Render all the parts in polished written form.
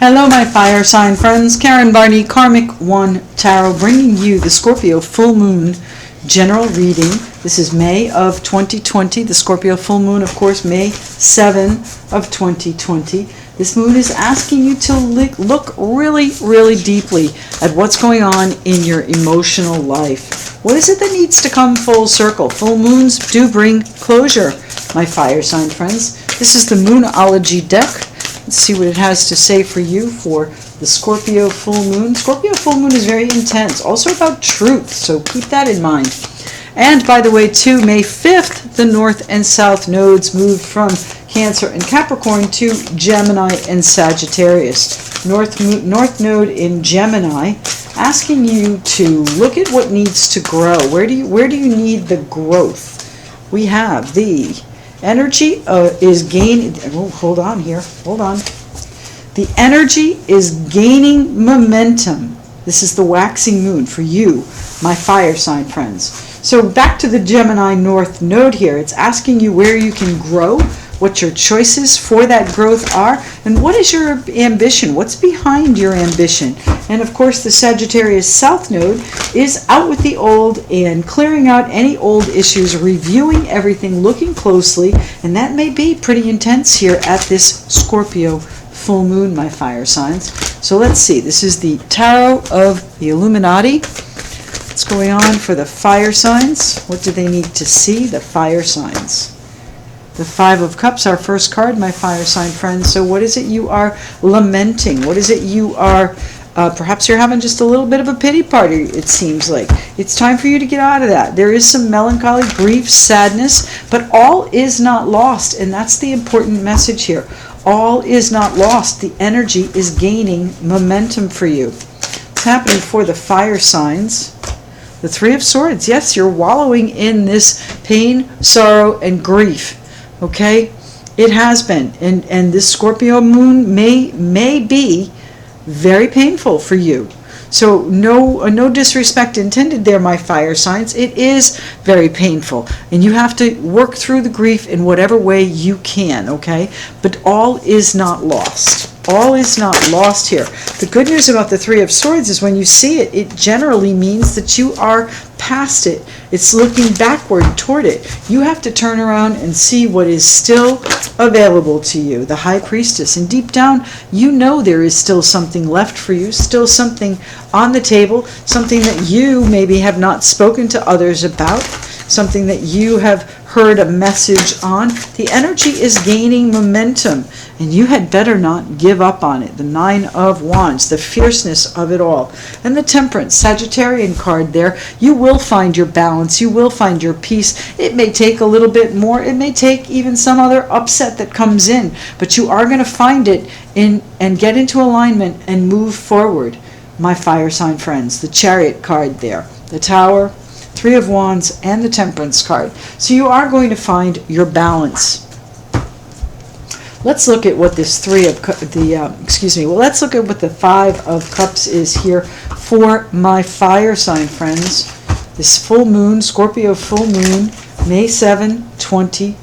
Hello, my fire sign friends. Karen Barney, Karmic One Tarot, bringing you the Scorpio full moon general reading. This is May of 2020. The Scorpio full moon, of course, May 7 of 2020. This moon is asking you to look really, really deeply at what's going on in your emotional life. What is it that needs to come full circle? Full moons do bring closure, my fire sign friends. This is the Moonology deck. Let's see what it has to say for you for the Scorpio full moon. Scorpio full moon is very intense, also about truth, so keep that in mind. And by the way, too, May 5th, the North and South nodes moved from Cancer and Capricorn to Gemini and Sagittarius. North node in Gemini, asking you to look at what needs to grow. Where do you need the growth? We have the energy is gaining. Oh, hold on here. Hold on. The energy is gaining momentum. This is the waxing moon for you, my fire sign friends. So back to the Gemini North node here. It's asking you where you can grow, what your choices for that growth are, and what is your ambition? What's behind your ambition? And of course, the Sagittarius South node is out with the old and clearing out any old issues, reviewing everything, looking closely, and that may be pretty intense here at this Scorpio full moon, my fire signs. So let's see. This is the Tarot of the Illuminati. What's going on for the fire signs? What do they need to see? The fire signs. The Five of Cups, our first card, my fire sign friends. So what is it you are lamenting? What is it you are, perhaps you're having just a little bit of a pity party, it seems like. It's time for you to get out of that. There is some melancholy, grief, sadness, but all is not lost, and that's the important message here. All is not lost. The energy is gaining momentum for you. What's happening for the fire signs? The Three of Swords. Yes, you're wallowing in this pain, sorrow, and grief. Okay, it has been, and this Scorpio moon may be very painful for you. So no disrespect intended there, my fire signs. It is very painful, and you have to work through the grief in whatever way you can. Okay, but all is not lost. All is not lost here. The good news about the Three of Swords is when you see it, it generally means that you are past it. It's looking backward toward it. You have to turn around and see what is still available to you, the High Priestess. And deep down, you know there is still something left for you, still something on the table, something that you maybe have not spoken to others about, something that you have heard a message on. The energy is gaining momentum, and you had better not give up on it. The Nine of Wands, the fierceness of it all. And the Temperance, Sagittarian card there. You will find your balance. You will find your peace. It may take a little bit more. It may take even some other upset that comes in, but you are going to find it and get into alignment and move forward, my fire sign friends. The Chariot card there. The Tower, Three of Wands, and the Temperance card. So you are going to find your balance. Let's look at what this let's look at what the Five of Cups is here for my fire sign friends. This full moon, Scorpio full moon, May 7, 2020.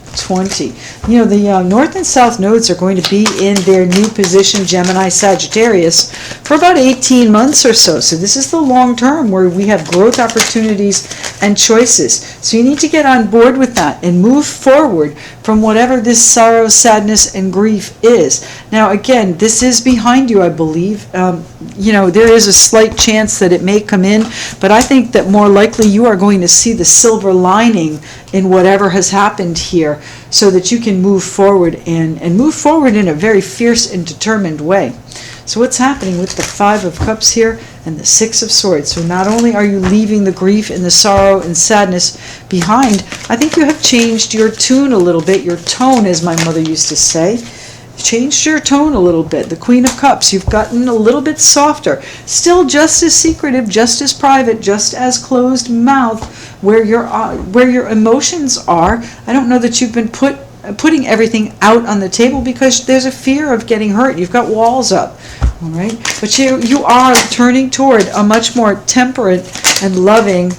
You know, the North and South nodes are going to be in their new position, Gemini, Sagittarius, for about 18 months or so. So this is the long term where we have growth opportunities and choices. So you need to get on board with that and move forward from whatever this sorrow, sadness, and grief is. Now, again, this is behind you, I believe. You know, there is a slight chance that it may come in, but I think that more likely you are going to see the silver lining in whatever has happened here, so that you can move forward and move forward in a very fierce and determined way. So what's happening with the Five of Cups here and the Six of Swords? So not only are you leaving the grief and the sorrow and sadness behind, I think you have changed your tune a little bit, your tone, as my mother used to say. Changed your tone a little bit. The Queen of Cups, you've gotten a little bit softer. Still just as secretive, just as private, just as closed mouth where your emotions are. I don't know that you've been putting everything out on the table because there's a fear of getting hurt. You've got walls up, all right? But you are turning toward a much more temperate and loving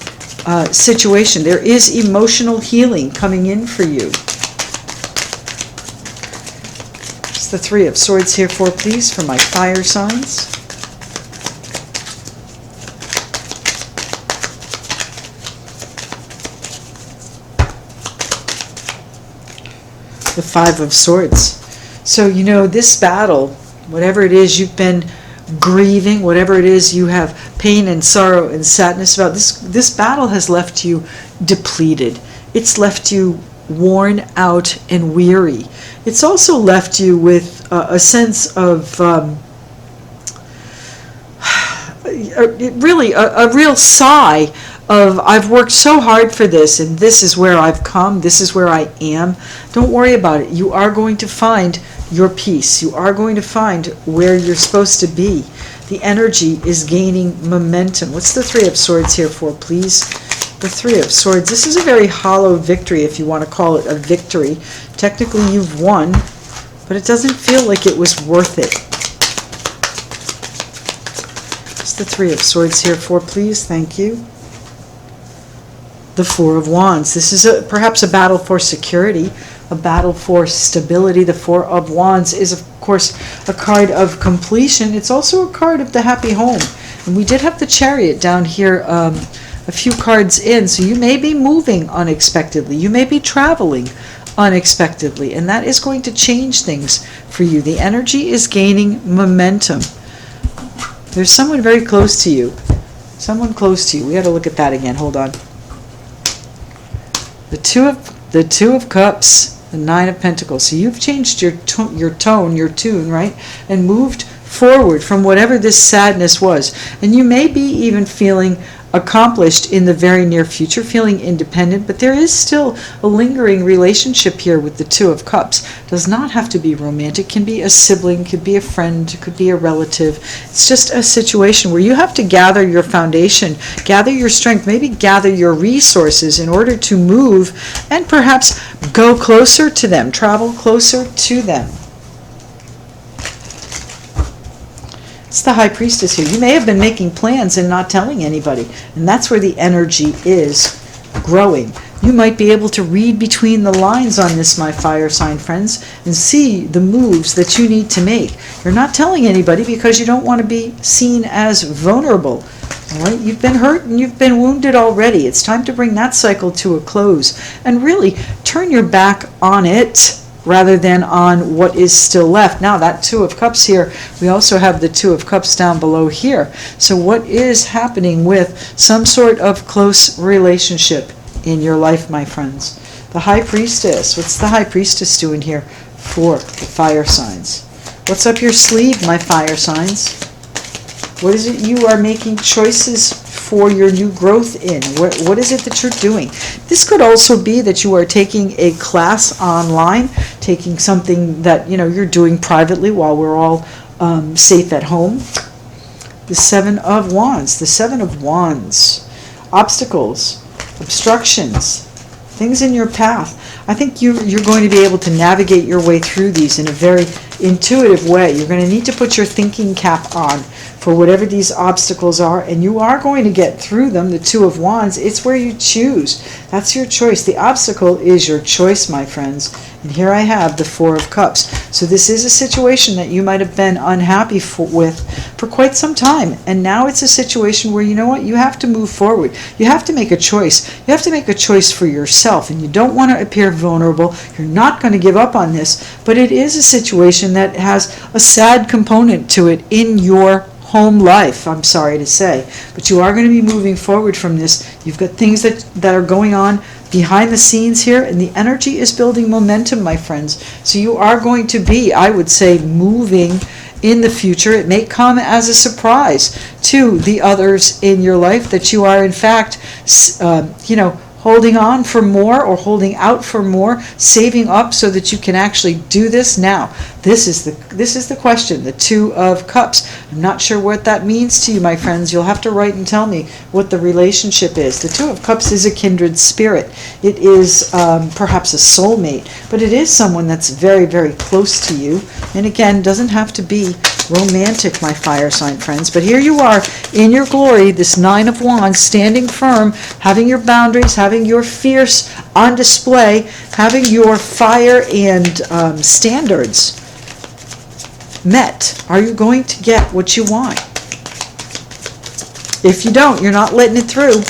situation. There is emotional healing coming in for you. What's the Three of Swords here for, please, for my fire signs? The Five of Swords. So, you know, this battle, whatever it is you've been grieving, whatever it is you have pain and sorrow and sadness about, this battle has left you depleted. It's left you worn out and weary. It's also left you with a sense of really a real sigh of, I've worked so hard for this, and this is where I've come, this is where I am. Don't worry about it. You are going to find your peace. You are going to find where you're supposed to be. The energy is gaining momentum. What's the Three of Swords here for, please? The Three of Swords. This is a very hollow victory, if you want to call it a victory. Technically, you've won, but it doesn't feel like it was worth it. What's the Three of Swords here for, please? Thank you. The Four of Wands. This is perhaps a battle for security, a battle for stability. The Four of Wands is, of course, a card of completion. It's also a card of the happy home. And we did have the Chariot down here a few cards in, so you may be moving unexpectedly. You may be traveling unexpectedly, and that is going to change things for you. The energy is gaining momentum. There's someone very close to you. Someone close to you. We got to look at that again. Hold on. The Two of Cups, the Nine of Pentacles. So you've changed your tone, your tune, right? And moved forward from whatever this sadness was. And you may be even feeling accomplished in the very near future, feeling independent, but there is still a lingering relationship here with the Two of Cups. Does not have to be romantic, can be a sibling, could be a friend, could be a relative. It's just a situation where you have to gather your foundation, gather your strength, maybe gather your resources in order to move and perhaps go closer to them, travel closer to them. It's the High Priestess here. You may have been making plans and not telling anybody, and that's where the energy is growing. You might be able to read between the lines on this, my fire sign friends, and see the moves that you need to make. You're not telling anybody because you don't want to be seen as vulnerable. All right? You've been hurt and you've been wounded already. It's time to bring that cycle to a close and really turn your back on it rather than on what is still left. Now that Two of Cups here, we also have the Two of Cups down below here. So what is happening with some sort of close relationship in your life, my friends? The High Priestess. What's the High Priestess doing here for the fire signs? What's up your sleeve, my fire signs? What is it you are making choices for your new growth in? What is it that you're doing? This could also be that you are taking a class online, taking something that you're doing privately while we're all safe at home. The Seven of Wands. The Seven of Wands. Obstacles, obstructions, things in your path. I think you're going to be able to navigate your way through these in a very intuitive way. You're going to need to put your thinking cap on for whatever these obstacles are, and you are going to get through them. The Two of Wands, it's where you choose. That's your choice. The obstacle is your choice, my friends. And here I have the Four of Cups. So this is a situation that you might have been unhappy with for quite some time. And now it's a situation where, you know what, you have to move forward. You have to make a choice. You have to make a choice for yourself. And you don't want to appear vulnerable. You're not going to give up on this. But it is a situation that has a sad component to it in your home life, I'm sorry to say. But you are going to be moving forward from this. You've got things that are going on behind the scenes here, and the energy is building momentum, my friends. So you are going to be, I would say, moving in the future. It may come as a surprise to the others in your life that you are, in fact, holding on for more or holding out for more, saving up so that you can actually do this now. This is the question, the Two of Cups. I'm not sure what that means to you, my friends. You'll have to write and tell me what the relationship is. The Two of Cups is a kindred spirit. It is perhaps a soulmate, but it is someone that's very, very close to you. And again, doesn't have to be romantic, my fire sign friends. But here you are in your glory, this Nine of Wands, standing firm, having your boundaries, having your fierce on display, having your fire and standards. met? Are you going to get what you want? If you don't, you're not letting it through.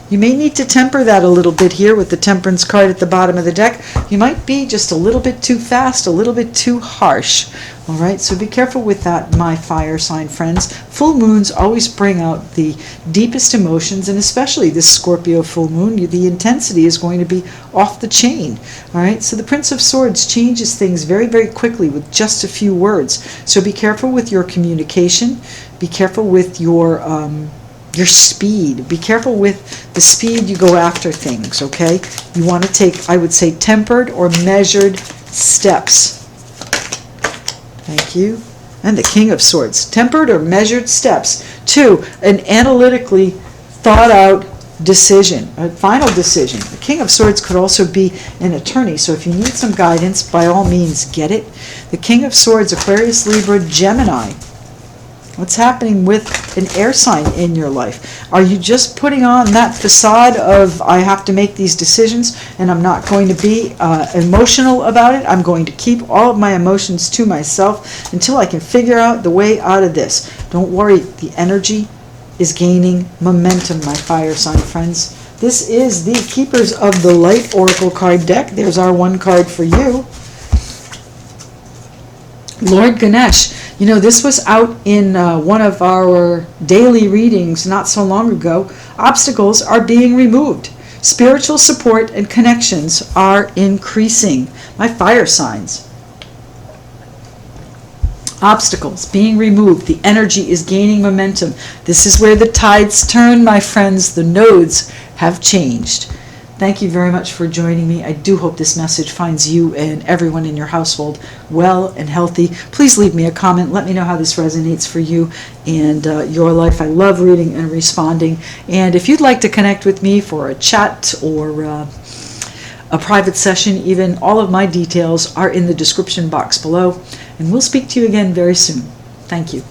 You may need to temper that a little bit here with the Temperance card at the bottom of the deck. You might be just a little bit too fast, a little bit too harsh. All right, so be careful with that, my fire sign friends. Full moons always bring out the deepest emotions, and especially this Scorpio full moon, the intensity is going to be off the chain. All right, so the Prince of Swords changes things very, very quickly with just a few words. So be careful with your communication. Be careful with your speed. Be careful with the speed you go after things, okay? You want to take, I would say, tempered or measured steps. Thank you. And the King of Swords. Tempered or measured steps to an analytically thought out decision, a final decision. The King of Swords could also be an attorney, so if you need some guidance, by all means, get it. The King of Swords, Aquarius, Libra, Gemini. What's happening with an air sign in your life? Are you just putting on that facade of, I have to make these decisions and I'm not going to be emotional about it? I'm going to keep all of my emotions to myself until I can figure out the way out of this. Don't worry, the energy is gaining momentum, my fire sign friends. This is the Keepers of the Light Oracle card deck. There's our one card for you. Lord Ganesh. You know, this was out in one of our daily readings not so long ago. Obstacles are being removed. Spiritual support and connections are increasing. My fire signs. Obstacles being removed. The energy is gaining momentum. This is where the tides turn, my friends. The nodes have changed. Thank you very much for joining me. I do hope this message finds you and everyone in your household well and healthy. Please leave me a comment. Let me know how this resonates for you and your life. I love reading and responding. And if you'd like to connect with me for a chat or a private session, even, all of my details are in the description box below. And we'll speak to you again very soon. Thank you.